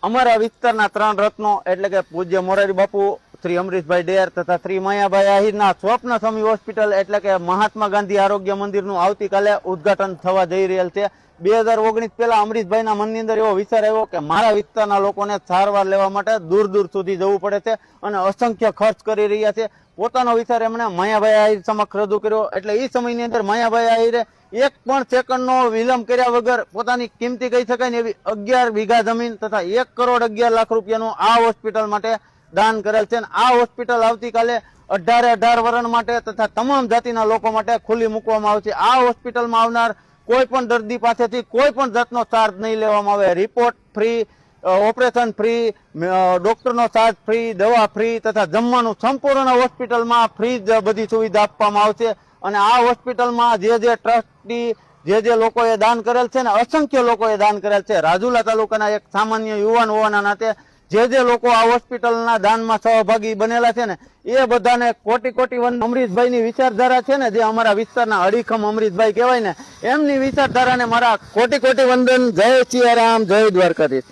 અમારા વિસ્તારના 3 રત્નો એટલે કે પૂજ્ય મોરારી બાપુ, શ્રી અમરીશભાઈ ડેર તથા શ્રી માયાભાઈ આહિરના સ્વપ્ન સમી હોસ્પિટલ એટલે કે મહાત્મા ગાંધી આરોગ્ય મંદિરનું આવતીકાલે ઉદ્ઘાટન થવા જઈ રહેલ છે। 2019 પહેલા અમરીશભાઈના મનની અંદર એવો વિચાર આવ્યો કે મારા વિસ્તારના લોકોને સારવાર લેવા માટે દૂર દૂર સુધી જવું પડે છે અને અસંખ્ય ખર્ચ કરી રહ્યા છે। પોતાનો વિચાર એમણે માયાભાઈ આહિર સમક્ષ રજૂ કર્યો। એટલે એ સમયની અંદર માયાભાઈ આહિરે એક પણ સેકન્ડનો વિલંબ કર્યા વગર પોતાની કિંમતી કહી શકાય ને એવી 11 વીઘા જમીન તથા 1 કરોડ 11 લાખ રૂપિયાનું આ હોસ્પિટલ માટે દાન કરેલ છે। આ હોસ્પિટલ આવતીકાલે 18 વર્ષ માટે તથા તમામ જાતિના લોકો માટે ખુલ્લી મૂકવામાં આવશે। આ હોસ્પિટલમાં આવનાર કોઈ પણ દર્દી પાસેથી કોઈ પણ જાતનો ચાર્જ નહીં લેવામાં આવે। રિપોર્ટ ફ્રી, ઓપરેશન ફ્રી, ડોક્ટરનો ચાર્જ ફ્રી, દવા ફ્રી તથા જમવાનું સંપૂર્ણ હોસ્પિટલમાં ફ્રી જ બધી સુવિધા આપવામાં આવશે। અને આ હોસ્પિટલમાં જે ટ્રસ્ટી જે લોકોએ દાન કરેલ છે ને અસંખ્ય લોકોએ દાન કરેલ છે। રાજુલા તાલુકાના એક સામાન્ય યુવાન હોવાના નાતે જે લોકો આ હોસ્પિટલના દાનમાં સહભાગી બનેલા છે ને એ બધાને કોટી કોટી વંદન। અમરીશભાઈની વિચારધારા છે ને જે અમારા વિસ્તારના અડીખમ અમરીશભાઈ કહેવાય ને એમની વિચારધારાને મારા કોટી કોટી વંદન। જય સિયારામ, જય દ્વારકાધીશ।